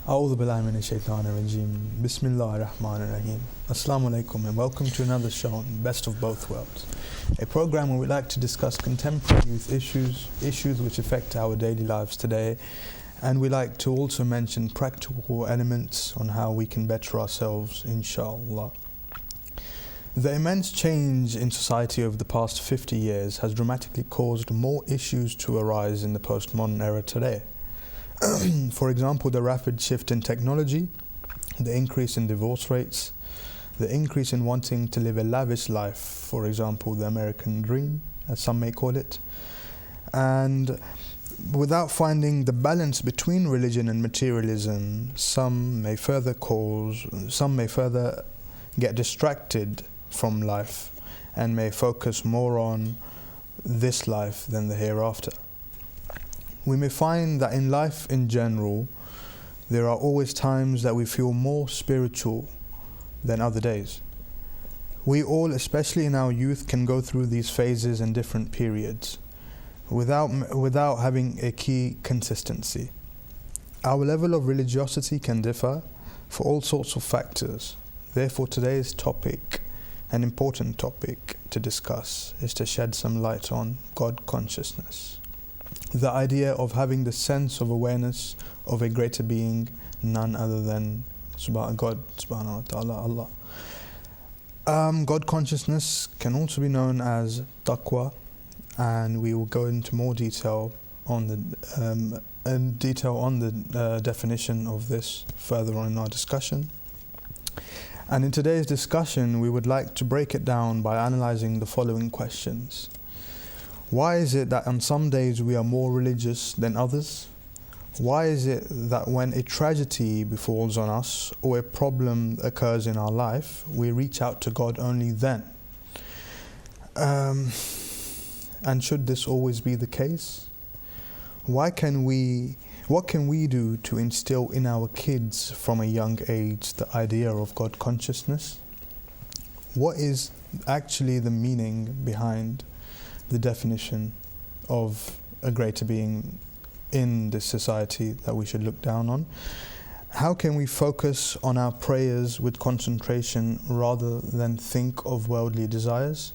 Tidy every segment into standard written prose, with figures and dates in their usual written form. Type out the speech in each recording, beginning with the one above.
A'udhu billahi minash shaitanir rajeem. Bismillahir rahmanir rahim. Assalamu alaikum and welcome to another show on Best of Both Worlds, a program where we like to discuss contemporary youth issues which affect our daily lives today, and we like to also mention practical elements on how we can better ourselves, inshallah. The immense change in society over the past 50 years has dramatically caused more issues to arise in the postmodern era today. For example, the rapid shift in technology, the increase in divorce rates, the increase in wanting to live a lavish life, for example, the American dream, as some may call it, and without finding the balance between religion and materialism, some may further get distracted from life and may focus more on this life than the hereafter. We may find that in life in general, there are always times that we feel more spiritual than other days. We all, especially in our youth, can go through these phases and different periods without having a key consistency. Our level of religiosity can differ for all sorts of factors. Therefore, today's topic, an important topic to discuss, is to shed some light on God consciousness. The idea of having the sense of awareness of a greater being, none other than God subhanahu wa ta'ala, Allah. God consciousness can also be known as taqwa, and we will go into more detail on the definition of this further on in our discussion. And in today's discussion, we would like to break it down by analyzing the following questions. Why is it that on some days we are more religious than others? Why is it that when a tragedy befalls on us or a problem occurs in our life, we reach out to God only then? And should this always be the case? What can we do to instill in our kids from a young age the idea of God consciousness? What is actually the meaning behind the definition of a greater being in this society that we should look down on? How can we focus on our prayers with concentration rather than think of worldly desires?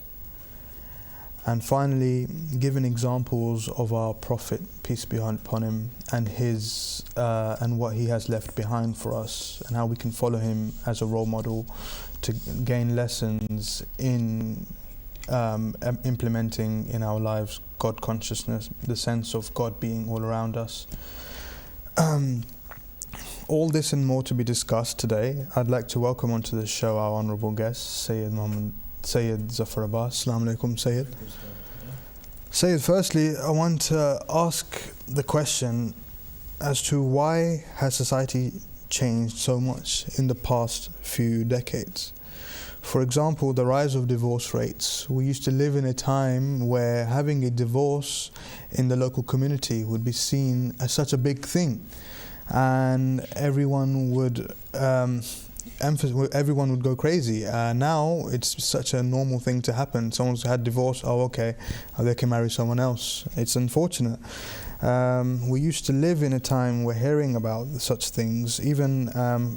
And finally, given examples of our Prophet, peace be upon him, and his and what he has left behind for us, and how we can follow him as a role model to gain lessons in implementing in our lives God consciousness, the sense of God being all around us. All this and more to be discussed today. I'd like to welcome onto the show our honourable guest, Sayyid Zafar Abbas. Assalamu alaikum, Sayyid. Sayyid, firstly, I want to ask the question as to why has society changed so much in the past few decades? For example, the rise of divorce rates. We used to live in a time where having a divorce in the local community would be seen as such a big thing, and everyone would go crazy. Now it's such a normal thing to happen. Someone's had divorce, they can marry someone else. It's unfortunate. We used to live in a time where hearing about such things. Even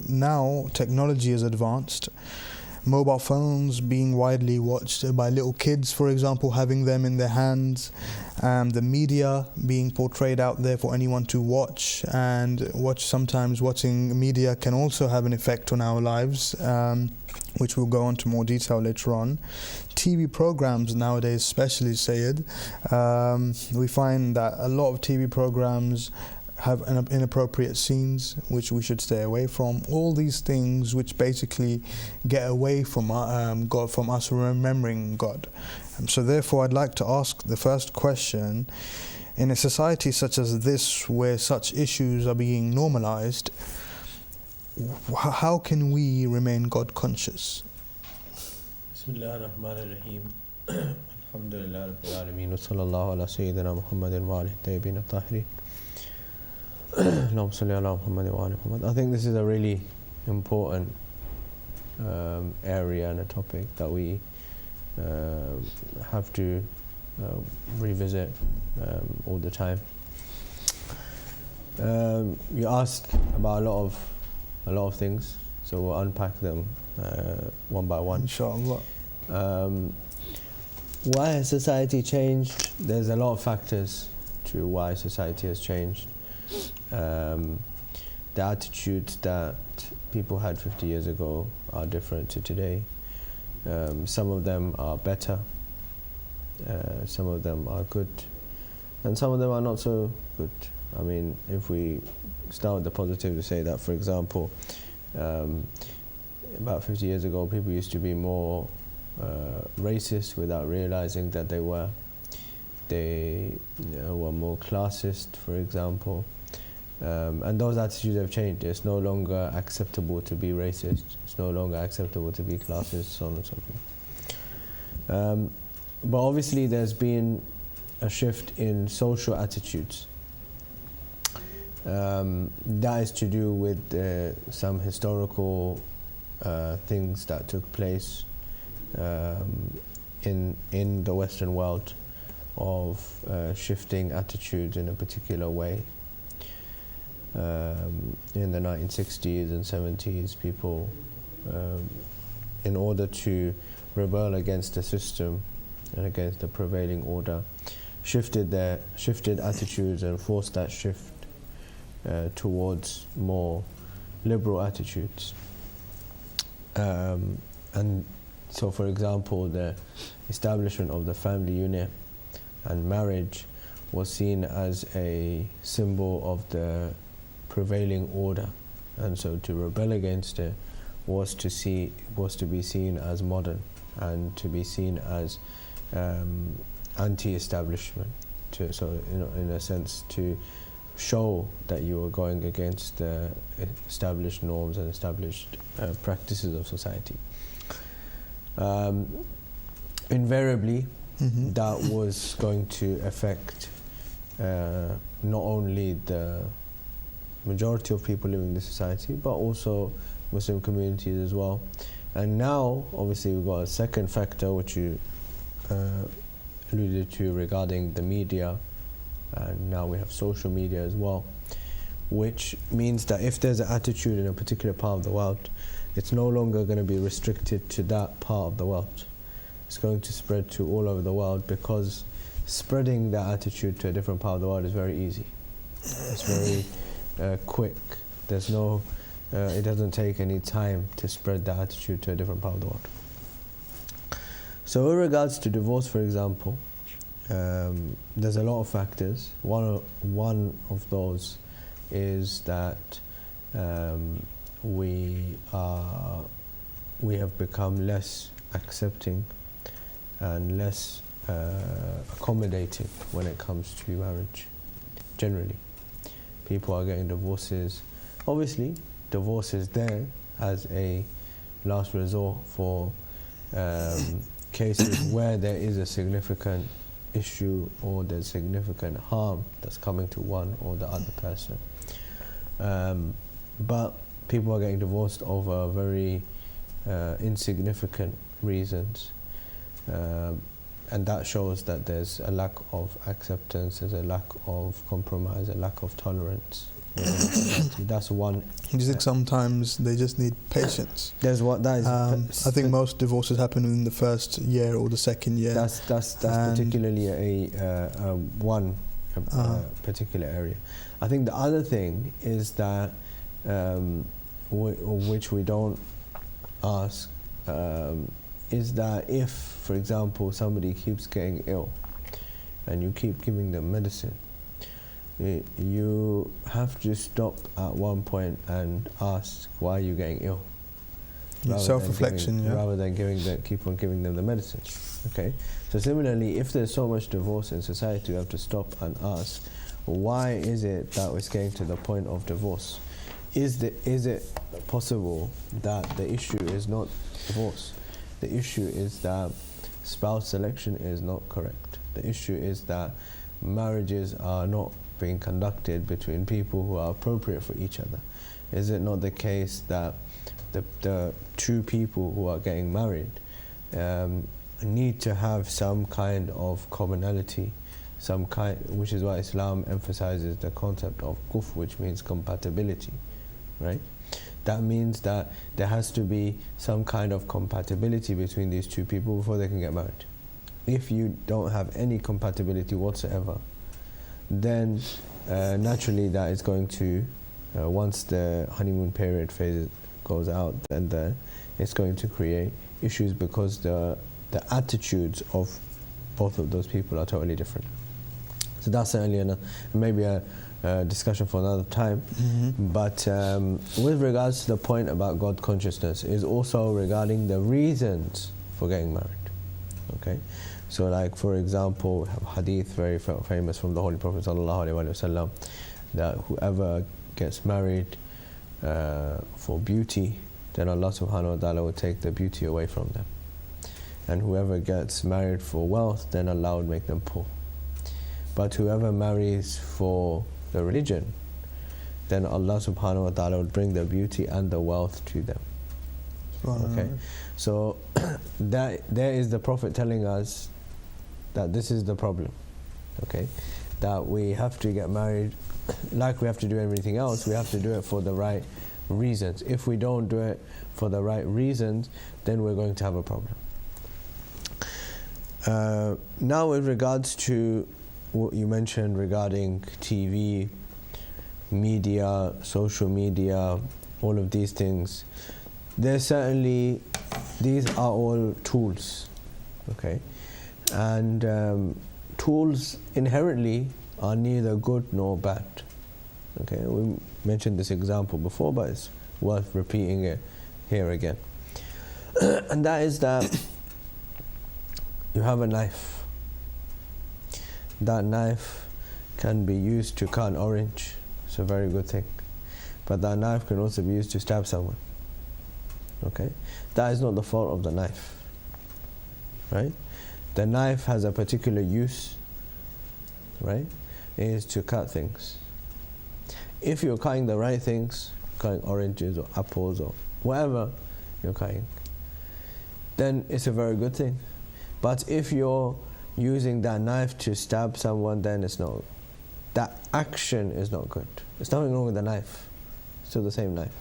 now, technology is advanced. Mobile phones being widely watched by little kids, for example, having them in their hands, the media being portrayed out there for anyone to watch, and sometimes watching media can also have an effect on our lives, which we'll go into more detail later on. TV programs nowadays, especially, Sayyid, we find that a lot of TV programs have inappropriate scenes which we should stay away from. All these things which basically get away from God, from us remembering God. So therefore I'd like to ask the first question: in a society such as this, where such issues are being normalized, how can we remain God conscious? Bismillahir Rahmanir Rahim. Alhamdulillah Rabbil Alameen wa sallallahu ala Sayyidina Muhammadin wa alihi tayyibin at-tahirin. I think this is a really important area and a topic that we have to revisit all the time. You asked about a lot of things, so we'll unpack them one by one. Inshallah. Why has society changed? There's a lot of factors to why society has changed. The attitudes that people had 50 years ago are different to today. Some of them are better, some of them are good, and some of them are not so good. I mean, if we start with the positive to say that, for example, about 50 years ago, people used to be more racist without realizing that they were. They were more classist, for example. And those attitudes have changed. It's no longer acceptable to be racist. It's no longer acceptable to be classist, so on and so forth. But obviously there's been a shift in social attitudes. That is to do with some historical things that took place in the Western world of shifting attitudes in a particular way. In the 1960s and 70s, people, in order to rebel against the system and against the prevailing order, shifted attitudes and forced that shift towards more liberal attitudes. And so, for example, the establishment of the family unit and marriage was seen as a symbol of the prevailing order, and so to rebel against it was to be seen as modern and to be seen as anti-establishment. So, in a sense, to show that you were going against the established norms and established practices of society. Invariably, that was going to affect not only the majority of people living in the society, but also Muslim communities as well. And now, obviously, we've got a second factor which you alluded to regarding the media, and now we have social media as well, which means that if there's an attitude in a particular part of the world, it's no longer going to be restricted to that part of the world. It's going to spread to all over the world, because spreading that attitude to a different part of the world is very easy. It's very quick. There's no, it doesn't take any time to spread that attitude to a different part of the world. So with regards to divorce, for example, there's a lot of factors. One of those is that we have become less accepting and less accommodating when it comes to marriage. Generally, people are getting divorces. Obviously, divorce is there as a last resort for cases where there is a significant issue or there's significant harm that's coming to one or the other person. But people are getting divorced over very insignificant reasons. And that shows that there's a lack of acceptance, there's a lack of compromise, a lack of tolerance. That's one. Do you think sometimes they just need patience? There's what that is. I think most divorces happen in the first year or the second year. That's particularly one particular area. I think the other thing is that which we don't ask. Is that if, for example, somebody keeps getting ill and you keep giving them medicine, you have to stop at one point and ask, why are you getting ill? Self-reflection, rather than keep on giving them the medicine. Okay. So similarly, if there's so much divorce in society, we have to stop and ask, why is it that it's getting to the point of divorce? Is it possible that the issue is not divorce? The issue is that spouse selection is not correct. The issue is that marriages are not being conducted between people who are appropriate for each other. Is it not the case that the two people who are getting married need to have some kind of commonality, some kind, which is why Islam emphasizes the concept of kuf, which means compatibility, right? That means that there has to be some kind of compatibility between these two people before they can get married. If you don't have any compatibility whatsoever, then naturally that is going to, once the honeymoon period phase goes out, then it's going to create issues, because the attitudes of both of those people are totally different. So that's certainly maybe a discussion for another time. But with regards to the point about God consciousness, is also regarding the reasons for getting married. Okay, so like for example, we have a hadith very famous from the Holy Prophet ﷺ, that whoever gets married for beauty, then Allah subhanahu wa ta'ala will take the beauty away from them. And whoever gets married for wealth, then Allah will make them poor. But whoever marries for the religion, then Allah subhanahu wa ta'ala will bring the beauty and the wealth to them. Okay, so there is the Prophet telling us that this is the problem. Okay, that we have to get married, like we have to do everything else, we have to do it for the right reasons. If we don't do it for the right reasons, then we're going to have a problem. Now with regards to what you mentioned regarding TV, media, social media, all of these things, there's certainly, these are all tools, okay? And tools inherently are neither good nor bad. Okay, we mentioned this example before, but it's worth repeating it here again. And that is that you have a knife. That knife can be used to cut an orange. It's a very good thing. But that knife can also be used to stab someone. Okay? That is not the fault of the knife. Right? The knife has a particular use. Right? It is to cut things. If you're cutting the right things, cutting oranges or apples or whatever you're cutting, then it's a very good thing. But if you're using that knife to stab someone, then it's not. That action is not good. There's nothing wrong with the knife. It's still the same knife.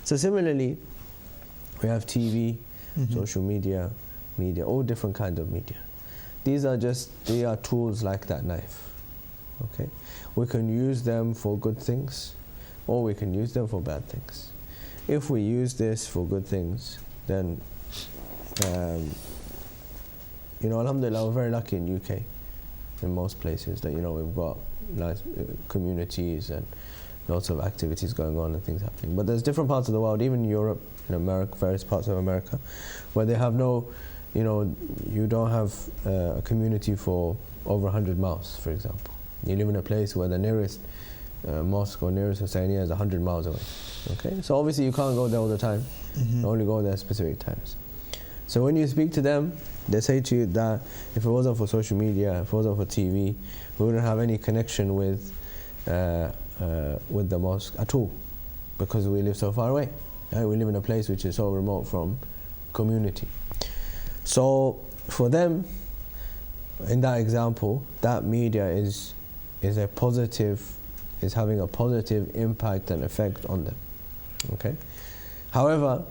So similarly, we have TV, social media, all different kinds of media. They are tools like that knife. Okay, we can use them for good things, or we can use them for bad things. If we use this for good things, then alhamdulillah, we're very lucky in UK, in most places, that we've got nice communities and lots of activities going on and things happening. But there's different parts of the world, even in Europe, in America, various parts of America, where they have no, you don't have a community for over 100 miles, for example. You live in a place where the nearest mosque or nearest Hussainiya is 100 miles away. Okay, so obviously you can't go there all the time. You only go there specific times. So when you speak to them, they say to you that if it wasn't for social media, if it wasn't for TV, we wouldn't have any connection with the mosque at all, because we live so far away. Right? We live in a place which is so remote from community. So for them, in that example, that media is having a positive impact and effect on them. Okay. However,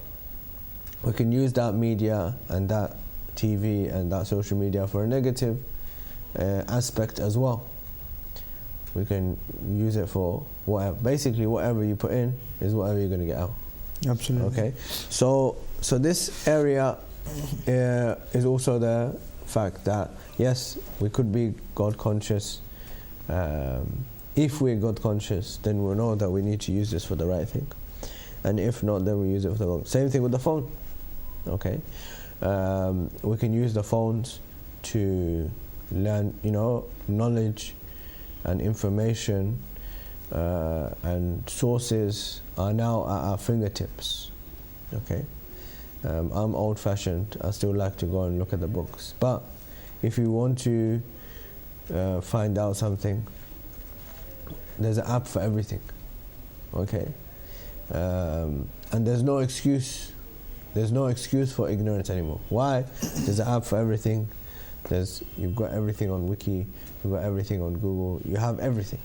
we can use that media and that TV and that social media for a negative aspect as well. We can use it for whatever. Basically, whatever you put in is whatever you're going to get out. Absolutely. Okay. So this area is also the fact that yes, we could be God conscious. If we're God conscious, then we'll know that we need to use this for the right thing, and if not, then we use it for the wrong. Same thing with the phone. Okay, we can use the phones to learn, knowledge and information, and sources are now at our fingertips. Okay, I'm old-fashioned. I still like to go and look at the books. But if you want to find out something, there's an app for everything. Okay, and there's no excuse. There's no excuse for ignorance anymore. Why? There's an app for everything. You've got everything on Wiki, you've got everything on Google, you have everything.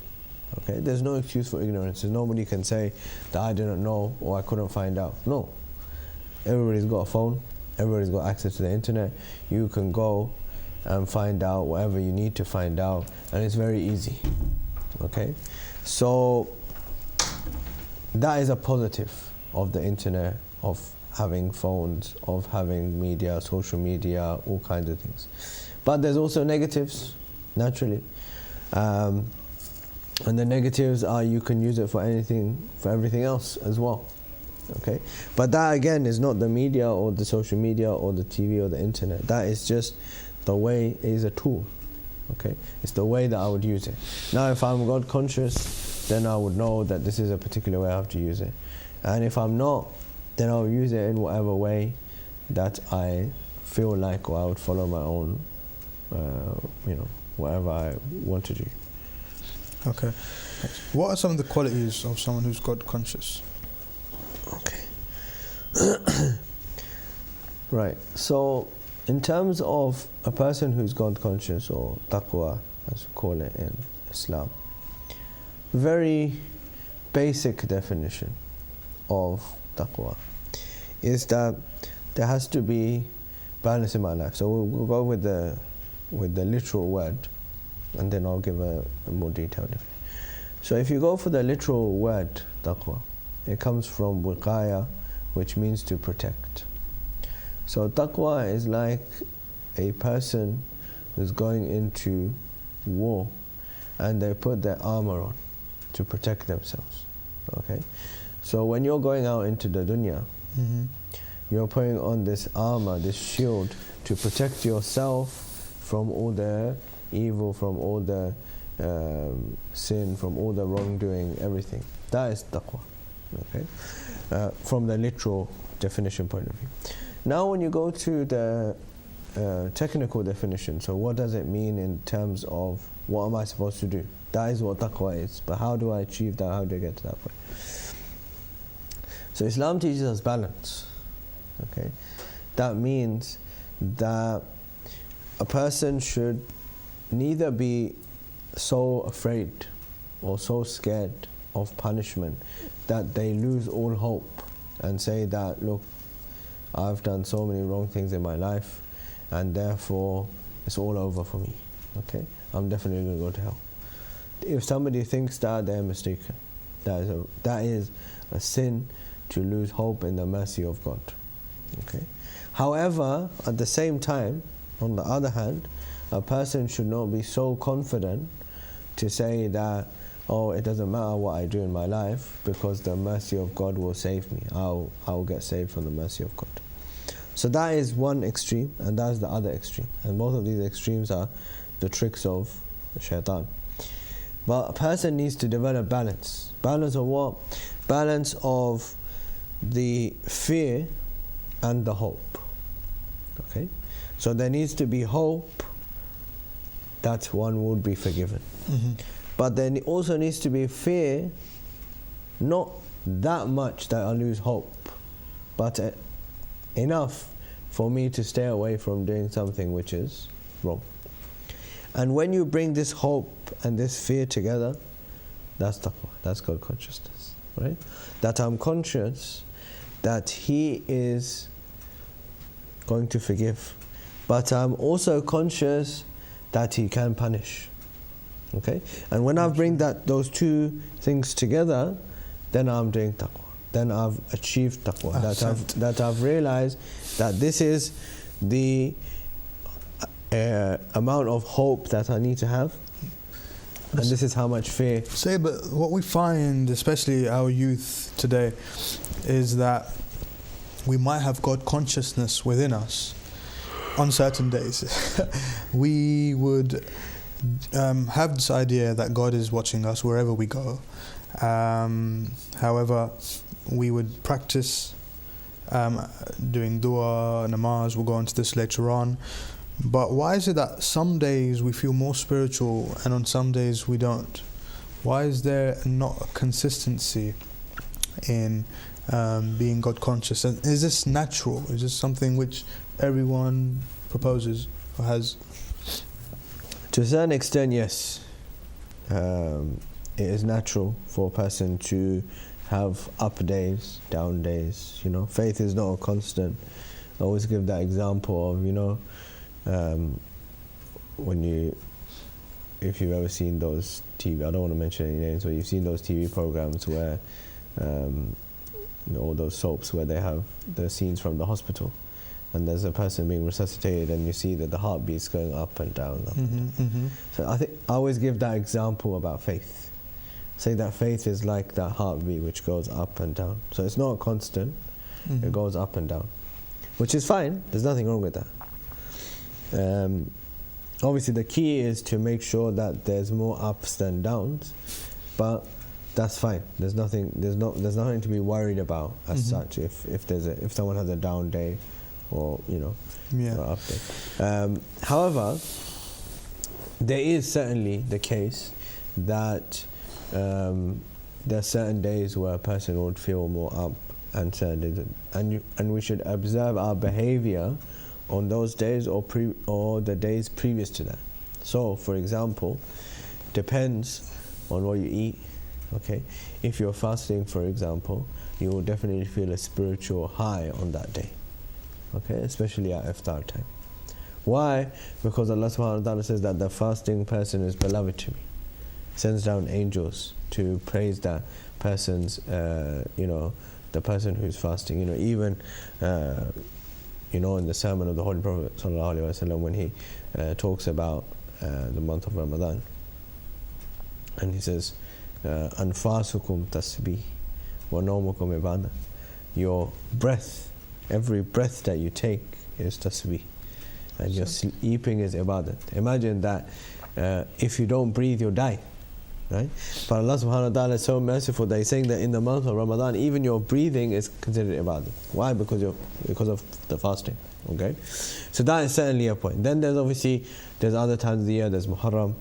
Okay, there's no excuse for ignorance. Nobody can say that I didn't know or I couldn't find out. No, everybody's got a phone, everybody's got access to the internet. You can go and find out whatever you need to find out, and it's very easy. Okay, so that is a positive of the internet, of having phones, of having media, social media, all kinds of things. But there's also negatives, naturally. And the negatives are you can use it for everything else as well. Okay? But that again is not the media or the social media or the TV or the internet. That is just the way it is a tool. Okay? It's the way that I would use it. Now if I'm God conscious, then I would know that this is a particular way I have to use it. And if I'm not, then I'll use it in whatever way that I feel like, or I would follow my own, whatever I want to do. Okay. What are some of the qualities of someone who's God conscious? Okay. Right. So, in terms of a person who's God conscious, or taqwa, as we call it in Islam, very basic definition of taqwa is that there has to be balance in my life. So we'll go with the literal word, and then I'll give a more detailed definition. So if you go for the literal word taqwa, it comes from wiqaya, which means to protect. So taqwa is like a person who's going into war and they put their armor on to protect themselves. Okay? So when you're going out into the dunya, you're putting on this armor, this shield, to protect yourself from all the evil, from all the sin, from all the wrongdoing, everything. That is taqwa. Okay? From the literal definition point of view. Now when you go to the technical definition, so what does it mean in terms of what am I supposed to do? That is what taqwa is. But how do I achieve that? How do I get to that point? So Islam teaches us balance. Okay? That means that a person should neither be so afraid or so scared of punishment that they lose all hope and say that, look, I've done so many wrong things in my life and therefore it's all over for me. Okay? I'm definitely going to go to hell. If somebody thinks that, they're mistaken. That is a sin to lose hope in the mercy of God. Okay? However, at the same time, on the other hand, a person should not be so confident to say that, oh, it doesn't matter what I do in my life because the mercy of God will save me. I'll get saved from the mercy of God. So that is one extreme, and that is the other extreme. And both of these extremes are the tricks of shaitan. But a person needs to develop balance. Balance of what? Balance of the fear and the hope. Okay? So there needs to be hope that one would be forgiven. But there also needs to be fear, not that much that I lose hope, but enough for me to stay away from doing something which is wrong. And when you bring this hope and this fear together, that's taqwa, that's God consciousness, right? That I'm conscious that He is going to forgive, but I'm also conscious that He can punish. Okay? And when I bring those two things together, then I'm doing taqwa. Then I've achieved taqwa. That I've realized that this is the amount of hope that I need to have, and this is how much fear. But what we find, especially our youth today, is that we might have God consciousness within us on certain days. We would have this idea that God is watching us wherever we go. However, we would practice doing dua, namaz. We'll go into this later on. But why is it that some days we feel more spiritual and on some days we don't? Why is there not a consistency in being God conscious? And is this natural? Is this something which everyone proposes or has? To a certain extent, yes. It is natural for a person to have up days, down days. You know, faith is not a constant. I always give that example of, you know, if you've ever seen those TV, I don't want to mention any names, but you've seen those TV programs where, you know, all those soaps where they have the scenes from the hospital, and there's a person being resuscitated, and you see that the heartbeat's going up and down. Up and down. So I always give that example about faith. Say that faith is like that heartbeat which goes up and down. So it's not a constant, it goes up and down, which is fine, there's nothing wrong with that. Obviously the key is to make sure that there's more ups than downs, but that's fine. There's nothing to be worried about as such if someone has a down day or, you know, or up day. However, there is certainly the case that there are certain days where a person would feel more up and certain days, and we should observe our behavior on those days or the days previous to that. So, for example, depends on what you eat. Okay, if you're fasting, for example, you will definitely feel a spiritual high on that day. Okay, especially at iftar time. Why? Because Allah subhanahu wa ta'ala says that the fasting person is beloved to me. Sends down angels to praise that person's, you know, the person who's fasting. You know, even, you know, in the sermon of the Holy Prophet sallallahu alaihi wasallam, when he talks about the month of Ramadan, and he says, "Anfasukum tasbih, wa nawmukum ibadah." Your breath, every breath that you take is tasbih, and your sleeping is ibadah. Imagine that if you don't breathe, you'll die. Right? But Allah subhanahu wa ta'ala is so merciful that He's saying that in the month of Ramadan, even your breathing is considered ibadah. Why? Because of the fasting. Okay? So that is certainly a point. Then there's other times of the year, there's Muharram,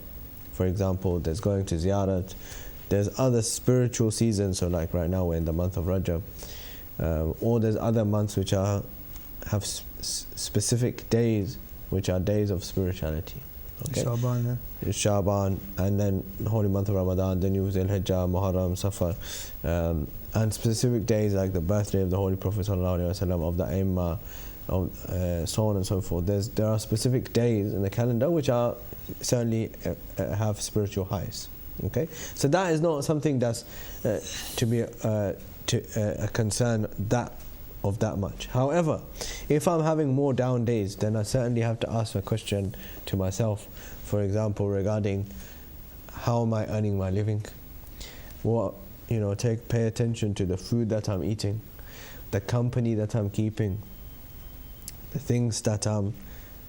for example, there's going to ziyarat, there's other spiritual seasons, so like right now we're in the month of Rajab, or there's other months which have specific days which are days of spirituality. Okay. Shaban, yeah. It's Shaban, and then the holy month of Ramadan, then you have Hijjah, Muharram, Safar, and specific days like the birthday of the Holy Prophet sallallahu alaihi wasallam, of the Aimma, of so on and so forth. There are specific days in the calendar which are certainly have spiritual highs. Okay, so that is not something that's to be a concern of that much. However, if I'm having more down days, then I certainly have to ask a question to myself, for example, regarding how am I earning my living? What, you know, pay attention to the food that I'm eating, the company that I'm keeping, the things that I'm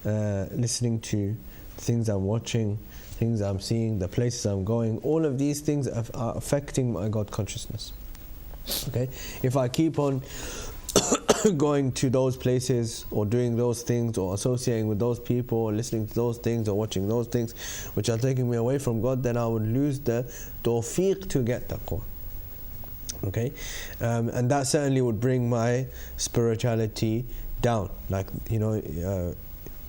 listening to, things I'm watching, things I'm seeing, the places I'm going. All of these things are affecting my God consciousness. Okay, if I keep on going to those places or doing those things or associating with those people or listening to those things or watching those things which are taking me away from God, then I would lose the tawfiq to get taqwa. Okay, and that certainly would bring my spirituality down. Like, you know,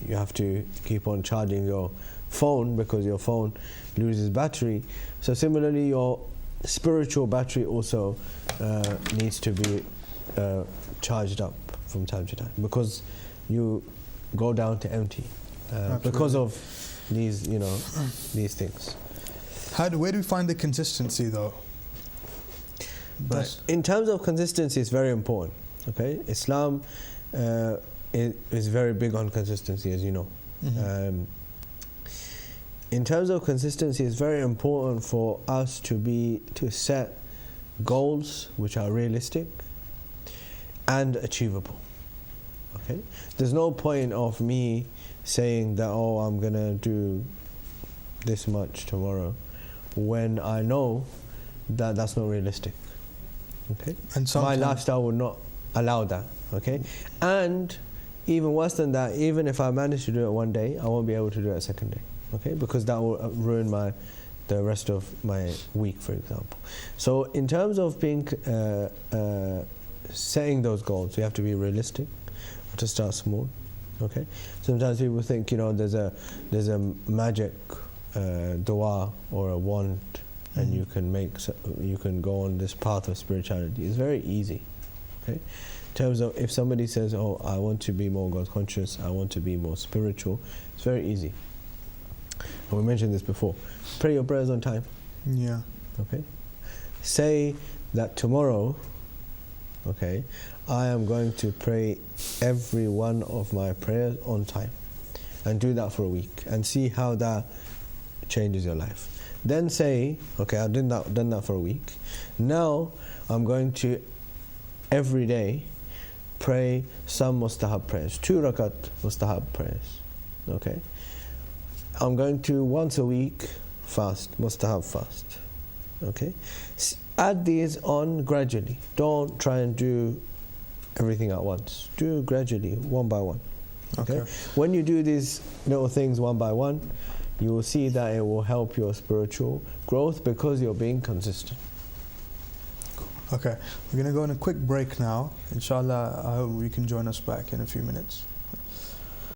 you have to keep on charging your phone because your phone loses battery. So similarly, your spiritual battery also needs to be charged up from time to time, because you go down to empty because of these, you know, these things. Where do we find the consistency though? But in terms of consistency, it's very important. Okay, Islam is very big on consistency, as you know. In terms of consistency, it's very important for us to set goals which are realistic and achievable. Okay, there's no point of me saying that, oh, I'm gonna do this much tomorrow, when I know that that's not realistic. Okay, and my lifestyle would not allow that. Okay, and even worse than that, even if I manage to do it one day, I won't be able to do it a second day. Okay, because that will ruin the rest of my week, for example. So in terms of being setting those goals, we have to be realistic, to start small. Okay, sometimes people think, you know, there's a magic dua or a want, and you can go on this path of spirituality. It's very easy. Okay, in terms of if somebody says, "Oh, I want to be more God conscious, I want to be more spiritual," it's very easy. And we mentioned this before. Pray your prayers on time. Yeah. Okay. Say that tomorrow, okay, I am going to pray every one of my prayers on time, and do that for a week, and see how that changes your life. Then say, okay, I've done that for a week. Now I'm going to every day pray some mustahab prayers, 2 rakat mustahab prayers. Okay. I'm going to once a week fast, mustahab fast. Okay. Add these on gradually. Don't try and do everything at once. Do gradually, one by one. Okay. When you do these little things one by one, you will see that it will help your spiritual growth because you're being consistent. Okay, we're going to go on a quick break now. Inshallah, I hope you can join us back in a few minutes.